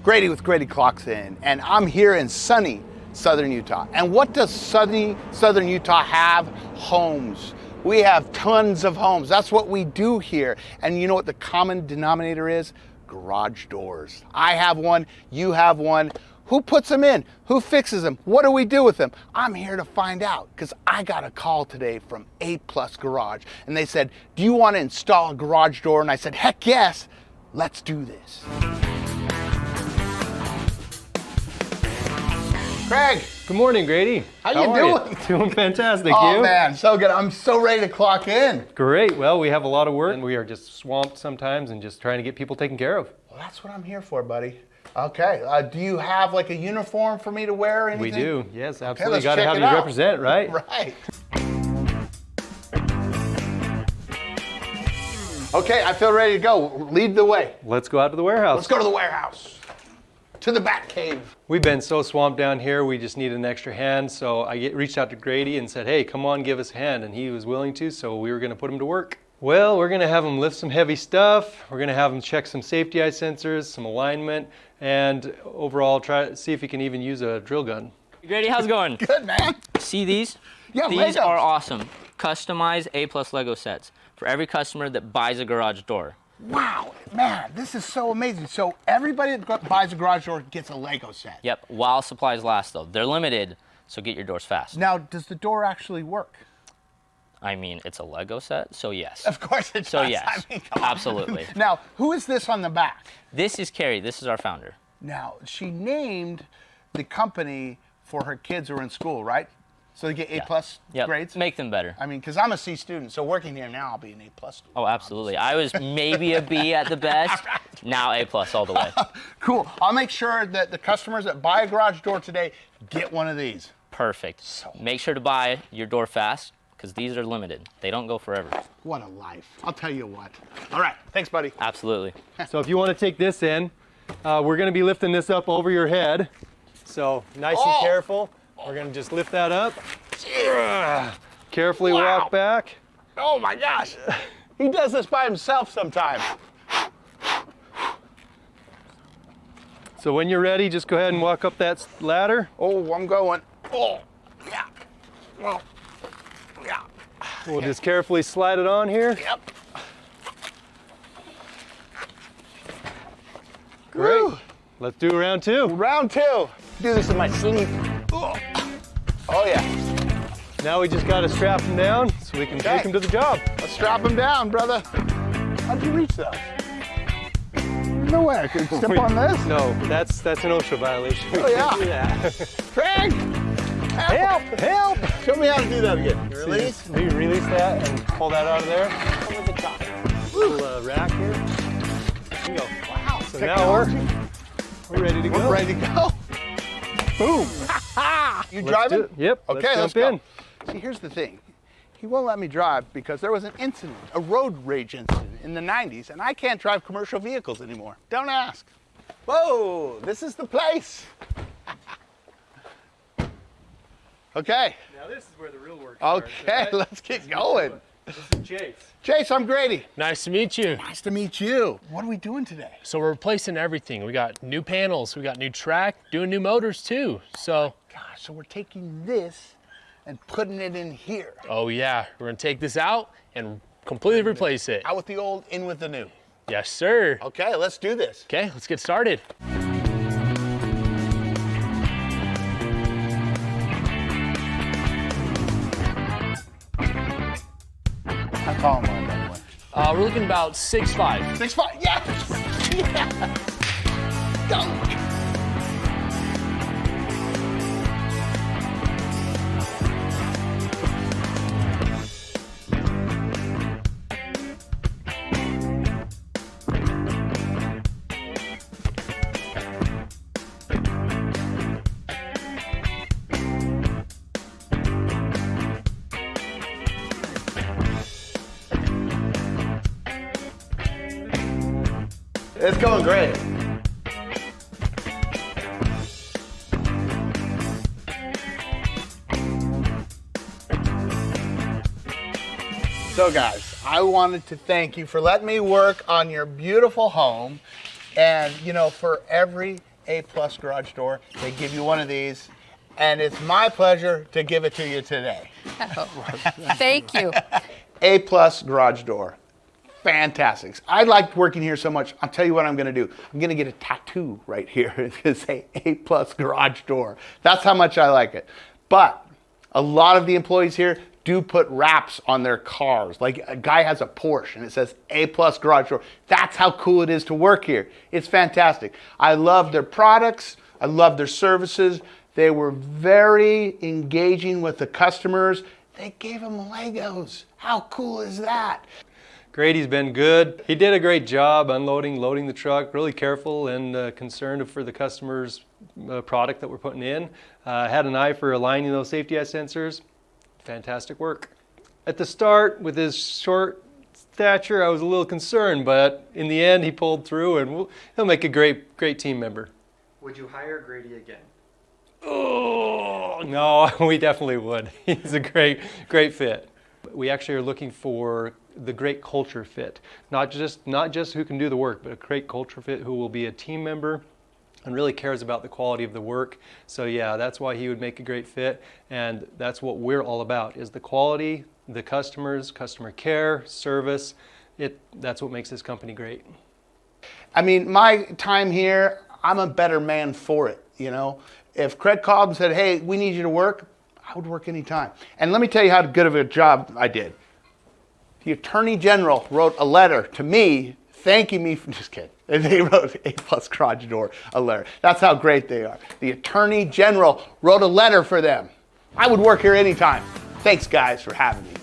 Grady with Grady Clocks In, and I'm here in sunny Southern Utah. And what does sunny Southern Utah have? Homes. We have tons of homes. That's what we do here. And you know what the common denominator is? Garage doors. I have one, you have one. Who puts them in? Who fixes them? What do we do with them? I'm here to find out because I got a call today from A+ Garage and they said, do you want to install a garage door? And I said, heck yes, let's do this. Craig. Good morning, Grady. How you doing? Doing fantastic, Oh you? man, so good. I'm so ready to clock in. Great. Well, we have a lot of work and we are just swamped sometimes and just trying to get people taken care of. Well, that's what I'm here for, buddy. Okay, do you have like a uniform for me to wear or anything? We do, yes, absolutely. Okay, let's got to check have it you out. represent, right? Right. Okay, I feel ready to go. Lead the way. Let's go out to the warehouse. Let's go to the warehouse. To the Bat Cave. We've been so swamped down here, we just need an extra hand. So I reached out to Grady and said, hey, come on, give us a hand. And he was willing to, so we were going to put him to work. Well, we're going to have him lift some heavy stuff. We're going to have him check some safety eye sensors, some alignment, and overall try to see if he can even use a drill gun. Grady, how's it going? Good, man. See these? Yeah, these Legos. are awesome. Customized A+ Lego sets for every customer that buys a garage door. Wow, man, this is so amazing. So everybody that buys a garage door gets a Lego set. Yep, while supplies last though. They're limited, so get your doors fast. Now, does the door actually work? I mean, it's a Lego set, so yes. Of course it does. So yes, I mean, come on. absolutely. Now, who is this on the back? This is Carrie, this is our founder. Now, she named the company for her kids who are in school, right? So they get A+ Yep. grades? Make them better. I mean, because I'm a C student, so working here now, I'll be an A+ student. Oh, absolutely. I was maybe a B at the best, now A+ all the way. Cool. I'll make sure that the customers that buy a garage door today get one of these. Perfect. Make sure to buy your door fast, because these are limited. They don't go forever. What a life. I'll tell you what. All right. Thanks, buddy. Absolutely. So if you want to take this in, we're going to be lifting this up over your head. So nice and careful. We're going to just lift that up. Carefully walk back. Oh my gosh. He does this by himself sometimes. So when you're ready, just go ahead and walk up that ladder. Oh, I'm going. Oh, yeah. Well, yeah. We'll just carefully slide it on here. Yep. Great. Woo. Let's do round two. Round two. Do this in my sleep. Oh yeah. Now we just got to strap them down so we can take them to the job. Let's strap him down, brother. How'd you reach those? No way I could step on this. No, that's an OSHA violation. Oh, yeah. We can't do that. Craig! Help! Help! Show me how to do that again. You release? So you release that and pull that out of there. Over the top. Little rack here. There you go. Wow. So now we're ready to go. We're ready to go. Boom. You driving? Yep. Okay, let's let's jump go. See, here's the thing. He won't let me drive because there was an incident, a road rage incident in the 90s, and I can't drive commercial vehicles anymore. Don't ask. Whoa, this is the place. Okay. Now this is where the real work starts. Okay, let's get going. This is Chase. Chase, I'm Grady. Nice to meet you. Nice to meet you. What are we doing today? So we're replacing everything. We got new panels, we got new track, doing new motors too. So, Gosh, so we're taking this and putting it in here. oh yeah, we're gonna take this out and completely replace it. Out with the old, in with the new. Yes, sir. Okay, let's do this. Okay, let's get started. How tall am I, by the way? We're looking about 6'5". 6'5", yes! Yes! Dunk! It's going great. So guys, I wanted to thank you for letting me work on your beautiful home and, you know, for every A+ garage door. They give you one of these, and it's my pleasure to give it to you today. Thank you. A+ garage door. Fantastic. I liked working here so much. I'll tell you what I'm going to do. I'm going to get a tattoo right here. It's going to say A+ garage door. That's how much I like it. But a lot of the employees here do put wraps on their cars. Like a guy has a Porsche and it says A+ garage door. That's how cool it is to work here. It's fantastic. I love their products. I love their services. They were very engaging with the customers. They gave them Legos. How cool is that? Grady's been good. He did a great job unloading, loading the truck, really careful and concerned for the customer's product that we're putting in. Had an eye for aligning those safety eye sensors. Fantastic work. At the start, with his short stature, I was a little concerned, but in the end, he pulled through and he'll make a great team member. Would you hire Grady again? Oh, no, we definitely would. He's a great fit. We actually are looking for the great culture fit. Not just who can do the work, but a great culture fit who will be a team member and really cares about the quality of the work. So yeah, that's why he would make a great fit, and that's what we're all about, is the quality, the customers, customer care, service. That's what makes this company great. I mean, my time here, I'm a better man for it, you know? If Craig called and said, hey, we need you to work, I would work anytime. And let me tell you how good of a job I did. The Attorney General wrote a letter to me thanking me for, just kidding. They wrote A+ garage door a letter. That's how great they are. The Attorney General wrote a letter for them. I would work here anytime. Thanks guys for having me.